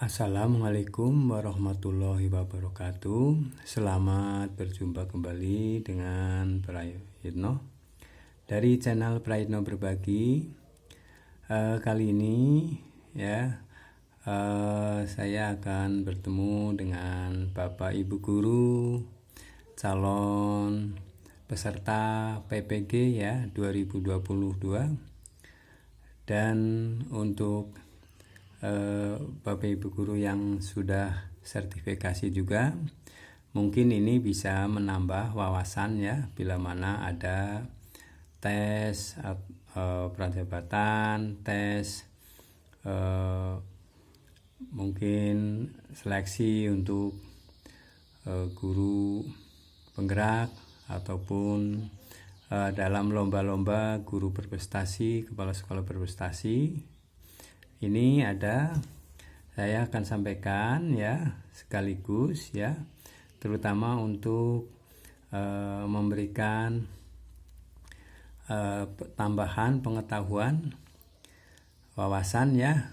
Assalamualaikum warahmatullahi wabarakatuh. Selamat berjumpa kembali dengan Prayitno dari channel Prayitno Berbagi. Kali ini ya saya akan bertemu dengan Bapak Ibu Guru calon peserta PPG ya 2022, dan untuk Bapak Ibu Guru yang sudah sertifikasi juga, mungkin ini bisa menambah wawasan ya, bila mana ada tes prajabatan, tes mungkin seleksi untuk guru penggerak ataupun dalam lomba-lomba guru berprestasi, kepala sekolah berprestasi. Ini saya akan sampaikan ya sekaligus ya, terutama untuk memberikan tambahan pengetahuan wawasan ya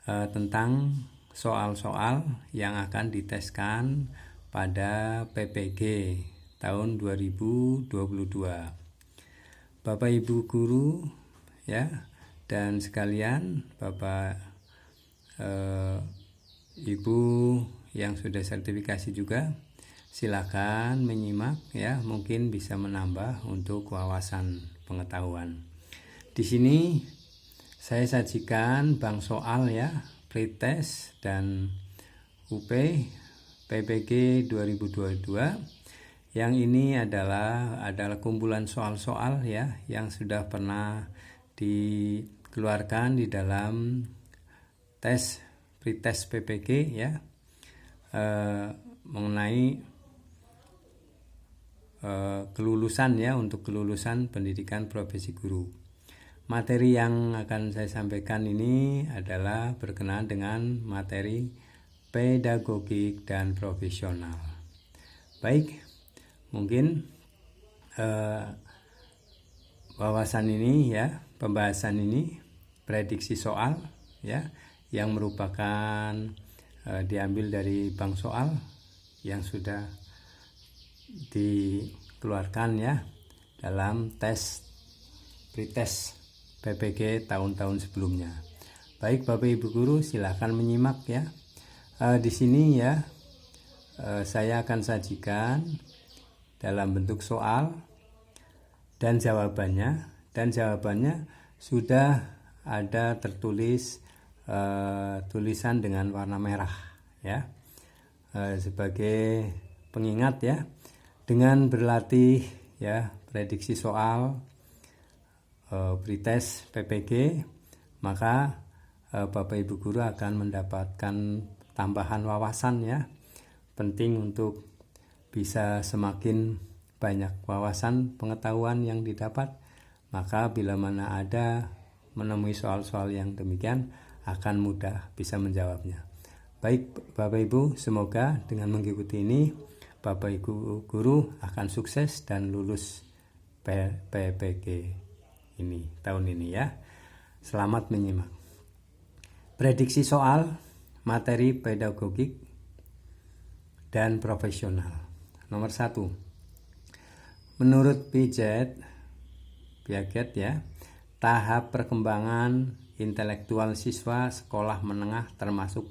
tentang soal-soal yang akan diteskan pada PPG tahun 2022. Bapak Ibu Guru ya dan sekalian, Bapak Ibu yang sudah sertifikasi juga, silakan menyimak ya, mungkin bisa menambah untuk wawasan pengetahuan. Di sini saya sajikan bank soal ya, pretest dan UP PPG 2022. Yang ini adalah kumpulan soal-soal ya yang sudah pernah dikeluarkan di dalam tes pretest PPG ya, mengenai kelulusan ya, untuk kelulusan pendidikan profesi guru. Materi yang akan saya sampaikan ini adalah berkenaan dengan materi pedagogik dan profesional. Baik, mungkin wawasan ini ya, pembahasan ini prediksi soal ya, yang merupakan diambil dari bank soal yang sudah dikeluarkan ya dalam tes pretest PPG tahun-tahun sebelumnya. Baik Bapak Ibu Guru, silakan menyimak ya. Di sini ya saya akan sajikan dalam bentuk soal dan jawabannya sudah ada tertulis tulisan dengan warna merah ya, sebagai pengingat ya. Dengan berlatih ya prediksi soal pretest PPG, maka Bapak Ibu Guru akan mendapatkan tambahan wawasan ya, penting untuk bisa semakin banyak wawasan pengetahuan yang didapat, maka bila mana ada menemui soal-soal yang demikian akan mudah bisa menjawabnya. Baik Bapak Ibu, semoga dengan mengikuti ini Bapak Ibu Guru akan sukses dan lulus PPG ini tahun ini ya. Selamat menyimak. Prediksi soal materi pedagogik dan profesional. Nomor 1. Menurut Piaget ya, tahap perkembangan intelektual siswa sekolah menengah termasuk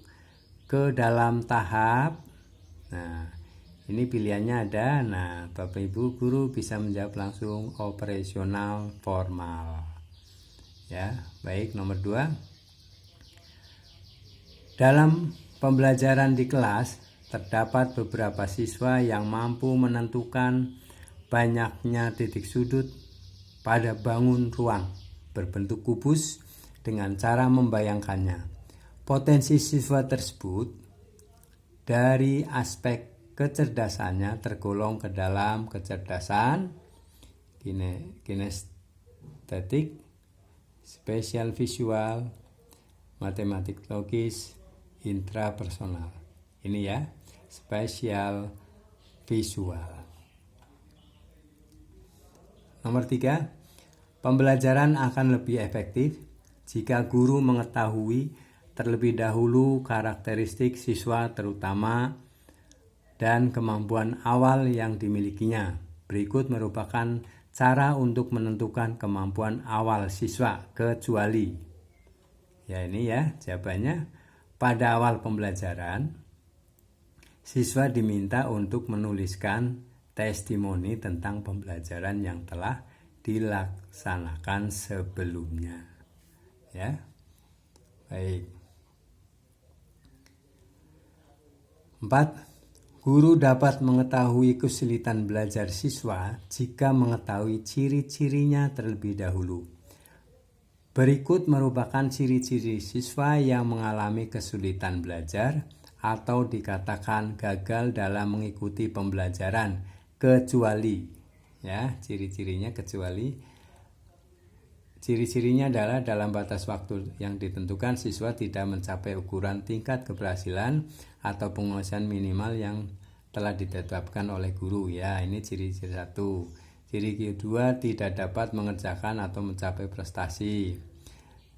ke dalam tahap. Nah, ini pilihannya ada. Nah, Bapak Ibu Guru bisa menjawab langsung operasional formal. Ya, baik. Nomor 2. Dalam pembelajaran di kelas terdapat beberapa siswa yang mampu menentukan banyaknya titik sudut pada bangun ruang berbentuk kubus dengan cara membayangkannya. Potensi siswa tersebut dari aspek kecerdasannya tergolong ke dalam kecerdasan kinestetik, spesial visual, matematik logis, intrapersonal. Ini ya, spesial visual. Nomor 3, pembelajaran akan lebih efektif jika guru mengetahui terlebih dahulu karakteristik siswa terutama dan kemampuan awal yang dimilikinya. Berikut merupakan cara untuk menentukan kemampuan awal siswa, kecuali. Ya, ini ya jawabannya. Pada awal pembelajaran, siswa diminta untuk menuliskan testimoni tentang pembelajaran yang telah dilaksanakan sebelumnya. Ya. Baik. 4. Guru dapat mengetahui kesulitan belajar siswa jika mengetahui ciri-cirinya terlebih dahulu. Berikut merupakan ciri-ciri siswa yang mengalami kesulitan belajar atau dikatakan gagal dalam mengikuti pembelajaran, kecuali. Ya, ciri-cirinya kecuali. Ciri-cirinya adalah dalam batas waktu yang ditentukan siswa tidak mencapai ukuran tingkat keberhasilan atau penguasaan minimal yang telah ditetapkan oleh guru. Ya, ini ciri-ciri 1. Ciri kedua, tidak dapat mengerjakan atau mencapai prestasi.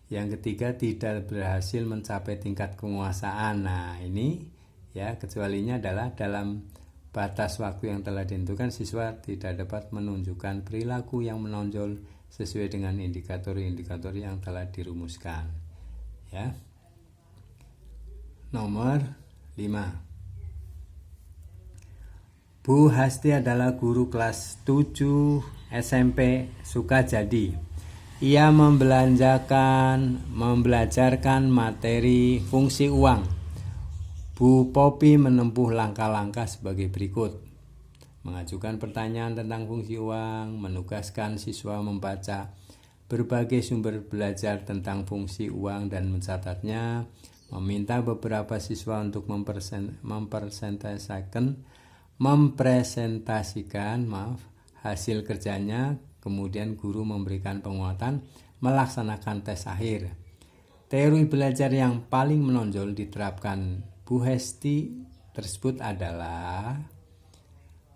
Yang ketiga, tidak berhasil mencapai tingkat penguasaan. Nah, ini ya kecualinya adalah dalam batas waktu yang telah ditentukan siswa tidak dapat menunjukkan perilaku yang menonjol sesuai dengan indikator-indikator yang telah dirumuskan. Ya. Nomor 5. Bu Hasti adalah guru kelas 7 SMP Sukajadi. Ia membelajarkan materi fungsi uang. Bu Popi menempuh langkah-langkah sebagai berikut. Mengajukan pertanyaan tentang fungsi uang, menugaskan siswa membaca berbagai sumber belajar tentang fungsi uang dan mencatatnya, meminta beberapa siswa untuk mempresentasikan hasil kerjanya, kemudian guru memberikan penguatan, melaksanakan tes akhir. Teori belajar yang paling menonjol diterapkan Bu Hesti tersebut adalah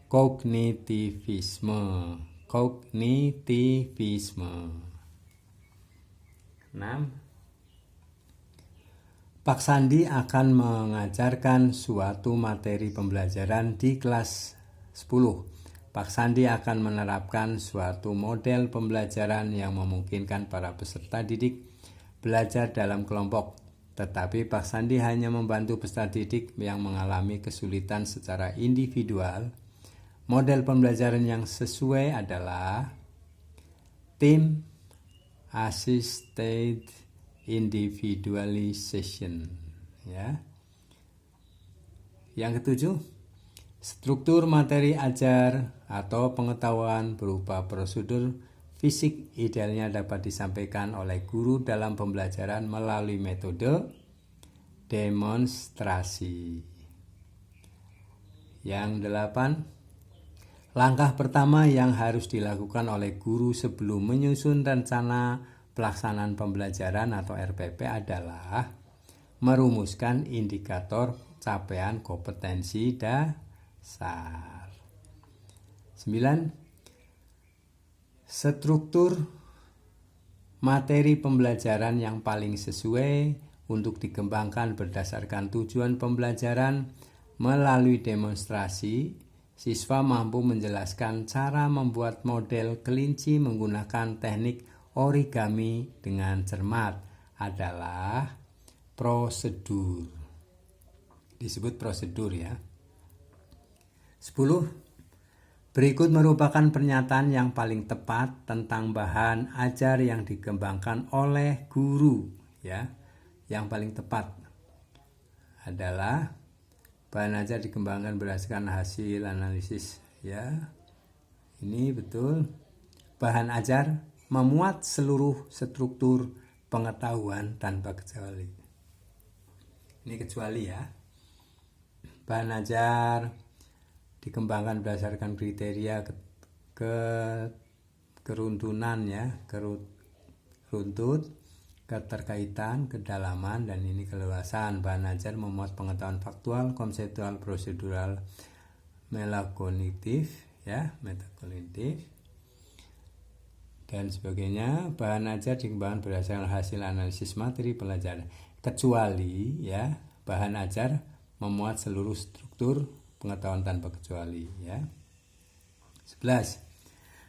kognitivisme. 6. Pak Sandi akan mengajarkan suatu materi pembelajaran di kelas 10. Pak Sandi akan menerapkan suatu model pembelajaran yang memungkinkan para peserta didik belajar dalam kelompok. Tetapi Pak Sandi hanya membantu peserta didik yang mengalami kesulitan secara individual. Model pembelajaran yang sesuai adalah Team Assisted Individualization. Ya. Yang ketujuh, struktur materi ajar atau pengetahuan berupa prosedur fisik idealnya dapat disampaikan oleh guru dalam pembelajaran melalui metode demonstrasi. Yang 8, langkah pertama yang harus dilakukan oleh guru sebelum menyusun rencana pelaksanaan pembelajaran atau RPP adalah merumuskan indikator capaian kompetensi dasar. 9. Struktur materi pembelajaran yang paling sesuai untuk dikembangkan berdasarkan tujuan pembelajaran melalui demonstrasi. Siswa mampu menjelaskan cara membuat model kelinci menggunakan teknik origami dengan cermat adalah prosedur. Disebut prosedur ya. 10. Berikut merupakan pernyataan yang paling tepat tentang bahan ajar yang dikembangkan oleh guru ya. Yang paling tepat adalah bahan ajar dikembangkan berdasarkan hasil analisis ya. Ini betul. Bahan ajar memuat seluruh struktur pengetahuan tanpa kecuali. Ini kecuali ya. Bahan ajar dikembangkan berdasarkan kriteria keruntunan ya, runtut, keterkaitan, kedalaman, dan ini keluasan. Bahan ajar memuat pengetahuan faktual, konseptual, prosedural, metakognitif ya, metakognitif. dan sebagainya. Bahan ajar dikembangkan berdasarkan hasil analisis materi pelajaran, kecuali ya bahan ajar memuat seluruh struktur pengetahuan tanpa kecuali ya. 11.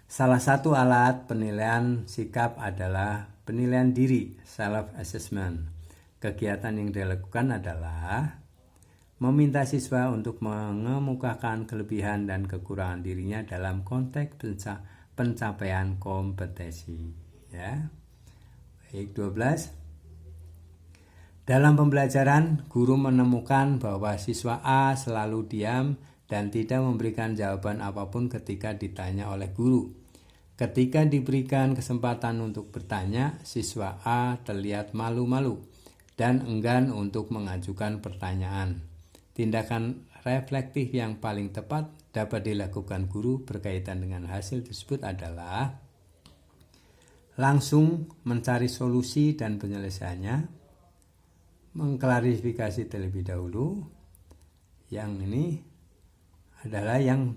Salah satu alat penilaian sikap adalah penilaian diri, self assessment. Kegiatan yang dilakukan adalah meminta siswa untuk mengemukakan kelebihan dan kekurangan dirinya dalam konteks pencapaian kompetensi ya. Baik, 12. Dalam pembelajaran, guru menemukan bahwa siswa A selalu diam dan tidak memberikan jawaban apapun ketika ditanya oleh guru. Ketika diberikan kesempatan untuk bertanya, siswa A terlihat malu-malu dan enggan untuk mengajukan pertanyaan. Tindakan reflektif yang paling tepat dapat dilakukan guru berkaitan dengan hasil tersebut adalah langsung mencari solusi dan penyelesaiannya, mengklarifikasi terlebih dahulu. Yang ini adalah yang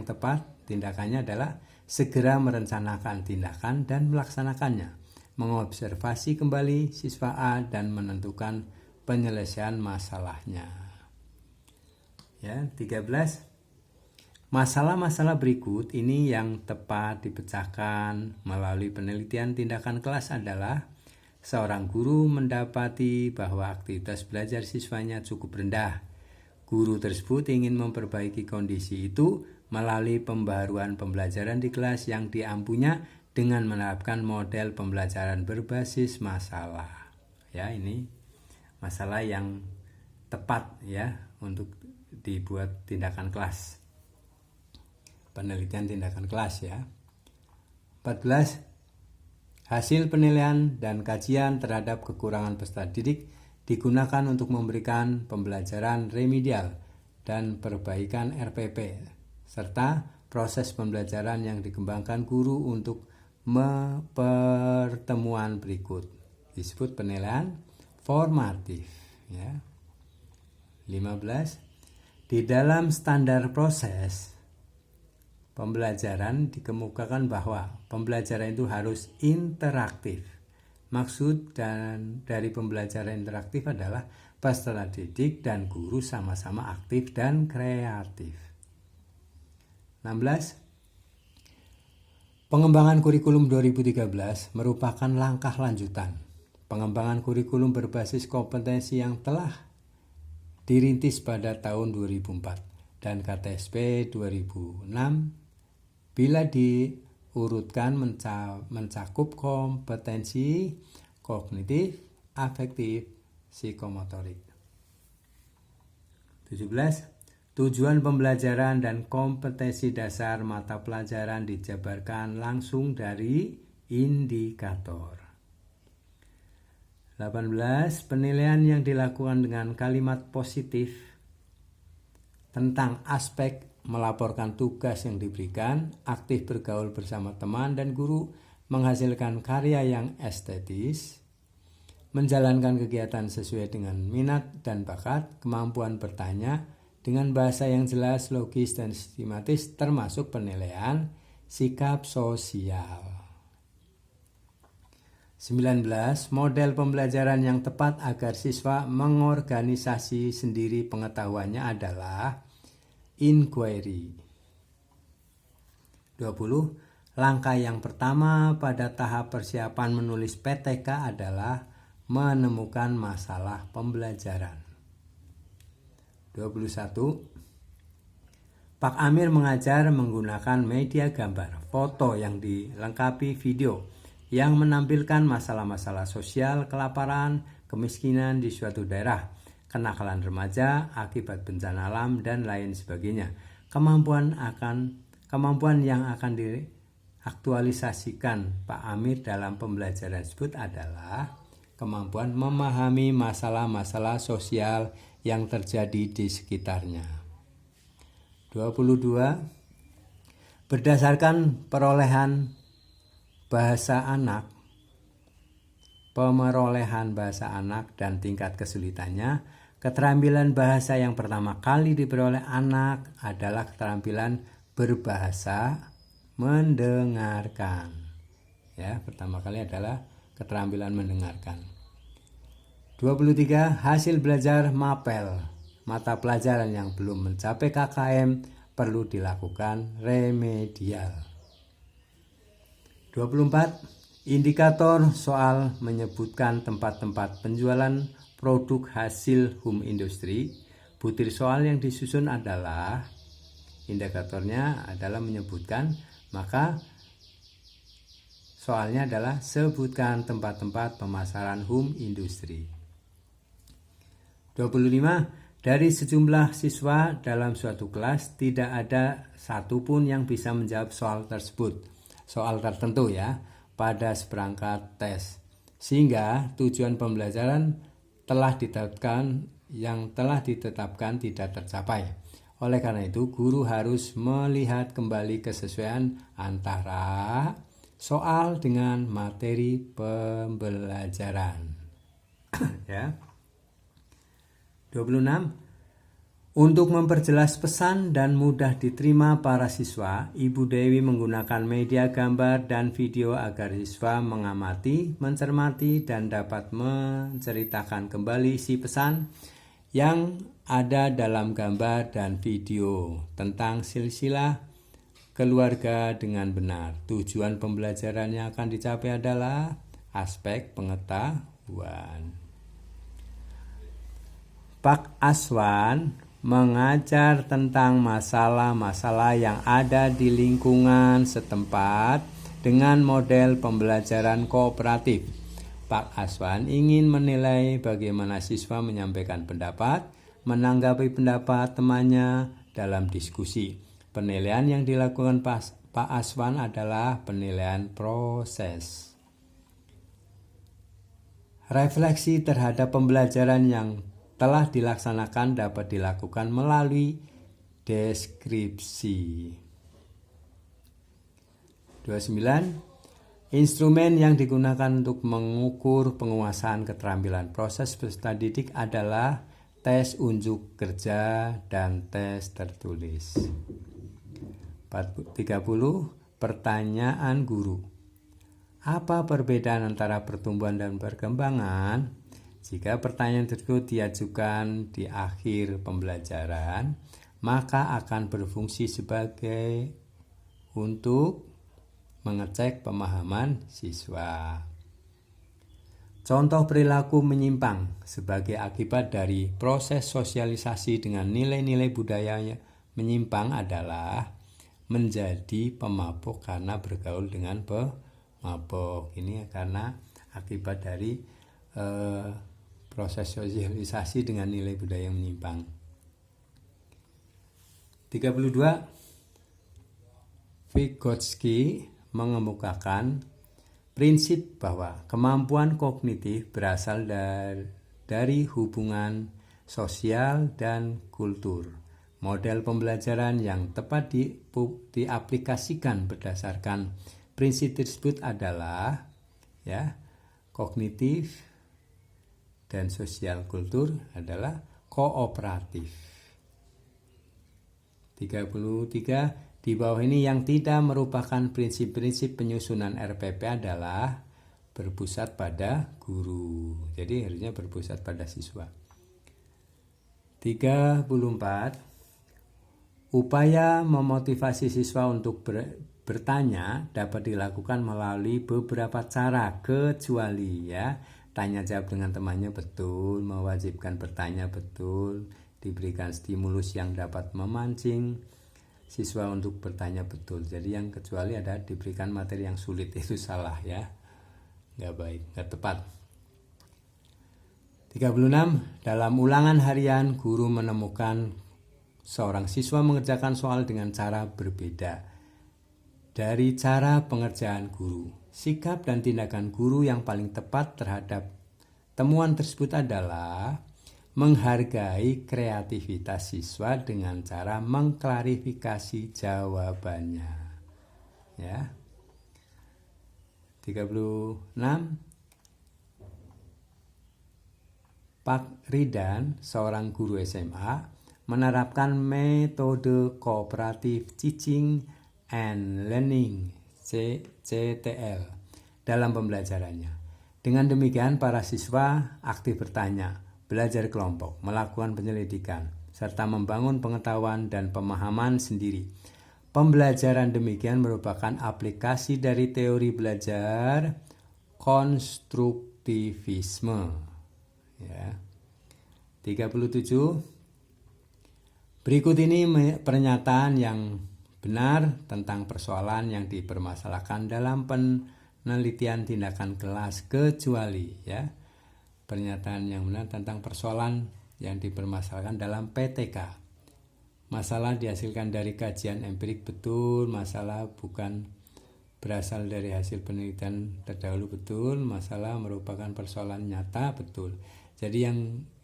tepat. Tindakannya adalah segera merencanakan tindakan dan melaksanakannya, mengobservasi kembali siswa A dan menentukan penyelesaian masalahnya. Ya, 13. Masalah-masalah berikut ini yang tepat dipecahkan melalui penelitian tindakan kelas adalah: seorang guru mendapati bahwa aktivitas belajar siswanya cukup rendah. Guru tersebut ingin memperbaiki kondisi itu melalui pembaruan pembelajaran di kelas yang diampunya dengan menerapkan model pembelajaran berbasis masalah. Ya, ini masalah yang tepat ya untuk dibuat tindakan kelas. Penelitian tindakan kelas ya. 14. Hasil penilaian dan kajian terhadap kekurangan peserta didik digunakan untuk memberikan pembelajaran remedial dan perbaikan RPP, serta proses pembelajaran yang dikembangkan guru untuk pertemuan berikut disebut penilaian formatif ya. 15. Di dalam standar proses pembelajaran dikemukakan bahwa pembelajaran itu harus interaktif. Maksud dari pembelajaran interaktif adalah peserta didik dan guru sama-sama aktif dan kreatif. 16. Pengembangan kurikulum 2013 merupakan langkah lanjutan pengembangan kurikulum berbasis kompetensi yang telah dirintis pada tahun 2004 dan KTSP 2006 bila diurutkan mencakup kompetensi kognitif, afektif, psikomotorik. 17. Tujuan pembelajaran dan kompetensi dasar mata pelajaran dijabarkan langsung dari indikator. 18. Penilaian yang dilakukan dengan kalimat positif tentang aspek melaporkan tugas yang diberikan, aktif bergaul bersama teman dan guru, menghasilkan karya yang estetis, menjalankan kegiatan sesuai dengan minat dan bakat, kemampuan bertanya dengan bahasa yang jelas, logis, dan sistematis, termasuk penilaian sikap sosial. 19. Model pembelajaran yang tepat agar siswa mengorganisasi sendiri pengetahuannya adalah inquiry. 20. Langkah yang pertama pada tahap persiapan menulis PTK adalah menemukan masalah pembelajaran. 21. Pak Amir mengajar menggunakan media gambar, foto yang dilengkapi video yang menampilkan masalah-masalah sosial, kelaparan, kemiskinan di suatu daerah, kenakalan remaja akibat bencana alam, dan lain sebagainya. Kemampuan yang akan diaktualisasikan Pak Amir dalam pembelajaran tersebut adalah kemampuan memahami masalah-masalah sosial yang terjadi di sekitarnya. 22. Berdasarkan perolehan bahasa anak, dan tingkat kesulitannya, keterampilan bahasa yang pertama kali diperoleh anak adalah keterampilan berbahasa, mendengarkan. Ya, pertama kali adalah keterampilan mendengarkan. 23. Hasil belajar MAPEL. Mata pelajaran yang belum mencapai KKM perlu dilakukan remedial. 24. Indikator soal menyebutkan tempat-tempat penjualan produk hasil home industry. Butir soal yang disusun adalah, indikatornya adalah menyebutkan, maka soalnya adalah sebutkan tempat-tempat pemasaran home industry. 25. Dari sejumlah siswa dalam suatu kelas tidak ada satupun yang bisa menjawab soal tersebut, soal tertentu ya, pada seperangkat tes, sehingga tujuan pembelajaran yang telah ditetapkan tidak tercapai. Oleh karena itu, guru harus melihat kembali kesesuaian antara soal dengan materi pembelajaran. Ya. 26. Untuk memperjelas pesan dan mudah diterima para siswa, Ibu Dewi menggunakan media gambar dan video agar siswa mengamati, mencermati, dan dapat menceritakan kembali isi pesan yang ada dalam gambar dan video tentang silsilah keluarga dengan benar. Tujuan pembelajaran yang akan dicapai adalah aspek pengetahuan. Pak Aswan mengajar tentang masalah-masalah yang ada di lingkungan setempat dengan model pembelajaran kooperatif. Pak Aswan ingin menilai bagaimana siswa menyampaikan pendapat, menanggapi pendapat temannya dalam diskusi. Penilaian yang dilakukan Pak Aswan adalah penilaian proses. Refleksi terhadap pembelajaran yang telah dilaksanakan dapat dilakukan melalui deskripsi. 29. Instrumen yang digunakan untuk mengukur penguasaan keterampilan proses peserta didik adalah tes unjuk kerja dan tes tertulis. 30. Pertanyaan guru. Apa perbedaan antara pertumbuhan dan perkembangan? Jika pertanyaan tersebut diajukan di akhir pembelajaran, maka akan berfungsi sebagai untuk mengecek pemahaman siswa. Contoh perilaku menyimpang sebagai akibat dari proses sosialisasi dengan nilai-nilai budaya menyimpang adalah menjadi pemabuk karena bergaul dengan pemabuk. Ini karena akibat dari proses sosialisasi dengan nilai budaya yang menyimpang. 32. Vygotsky mengemukakan prinsip bahwa kemampuan kognitif berasal dari hubungan sosial dan kultur. Model pembelajaran yang tepat diaplikasikan berdasarkan prinsip tersebut adalah kognitif dan sosial kultur adalah kooperatif. 33. Di bawah ini yang tidak merupakan prinsip-prinsip penyusunan RPP adalah berpusat pada guru. Jadi harusnya berpusat pada siswa. 34. Upaya memotivasi siswa untuk bertanya dapat dilakukan melalui beberapa cara, kecuali tanya jawab dengan temannya betul, mewajibkan bertanya betul, diberikan stimulus yang dapat memancing siswa untuk bertanya betul. Jadi yang kecuali ada diberikan materi yang sulit, itu salah nggak baik, nggak tepat. 36. Dalam ulangan harian, guru menemukan seorang siswa mengerjakan soal dengan cara berbeda dari cara pengerjaan guru. Sikap dan tindakan guru yang paling tepat terhadap temuan tersebut adalah menghargai kreativitas siswa dengan cara mengklarifikasi jawabannya. 36. Pak Ridan, seorang guru SMA, menerapkan metode kooperatif teaching and Learning CTL dalam pembelajarannya. Dengan demikian para siswa aktif bertanya, belajar kelompok, melakukan penyelidikan, serta membangun pengetahuan dan pemahaman sendiri. Pembelajaran demikian merupakan aplikasi dari teori belajar konstruktivisme. Ya. 37. Berikut ini pernyataan yang benar tentang persoalan yang dipermasalahkan dalam penelitian tindakan kelas kecuali, ya. Pernyataan yang benar tentang persoalan yang dipermasalahkan dalam PTK. Masalah dihasilkan dari kajian empirik betul, masalah bukan berasal dari hasil penelitian terdahulu betul, masalah merupakan persoalan nyata betul. Jadi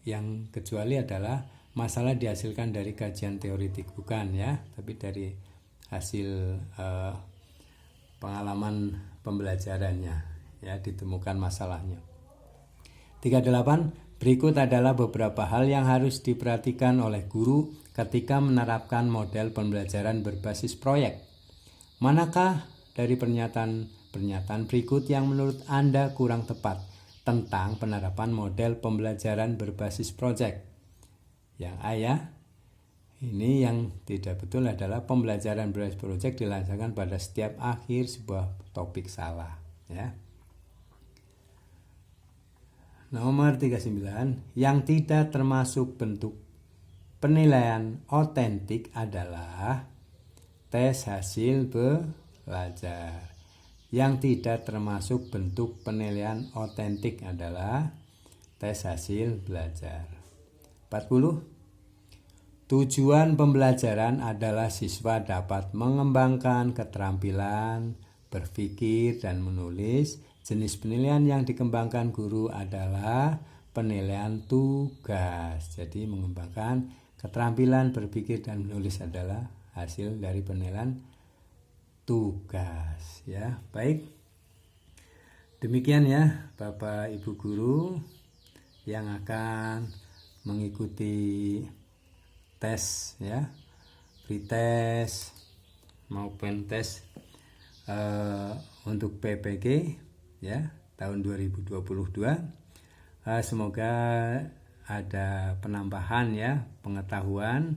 yang kecuali adalah masalah dihasilkan dari kajian teoritik, bukan, ya, tapi dari hasil pengalaman pembelajarannya, ya, ditemukan masalahnya. 38. Berikut adalah beberapa hal yang harus diperhatikan oleh guru ketika menerapkan model pembelajaran berbasis proyek. Manakah dari pernyataan berikut yang menurut Anda kurang tepat tentang penerapan model pembelajaran berbasis proyek? Yang A, ya. Ini yang tidak betul adalah pembelajaran berbasis proyek dilaksanakan pada setiap akhir sebuah topik, salah, ya. Nomor 39, yang tidak termasuk bentuk penilaian otentik adalah tes hasil belajar. Yang tidak termasuk bentuk penilaian otentik adalah tes hasil belajar. 40. Tujuan pembelajaran adalah siswa dapat mengembangkan keterampilan berpikir dan menulis. Jenis penilaian yang dikembangkan guru adalah penilaian tugas. Jadi mengembangkan keterampilan berpikir dan menulis adalah hasil dari penilaian tugas, ya. Baik. Demikian, ya, Bapak Ibu guru yang akan mengikuti tes, ya, pretest maupun tes untuk PPG, ya, tahun 2022. Semoga ada penambahan, ya, pengetahuan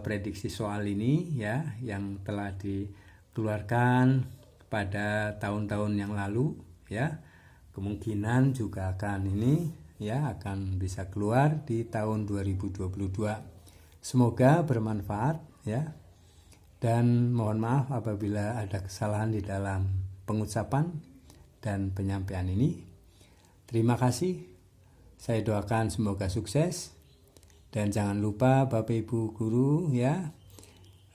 prediksi soal ini, ya, yang telah dikeluarkan pada tahun-tahun yang lalu, ya. Kemungkinan juga akan akan bisa keluar di tahun 2022. Semoga bermanfaat, ya. Dan mohon maaf apabila ada kesalahan di dalam pengucapan dan penyampaian ini. Terima kasih. Saya doakan semoga sukses. Dan jangan lupa Bapak Ibu guru, ya,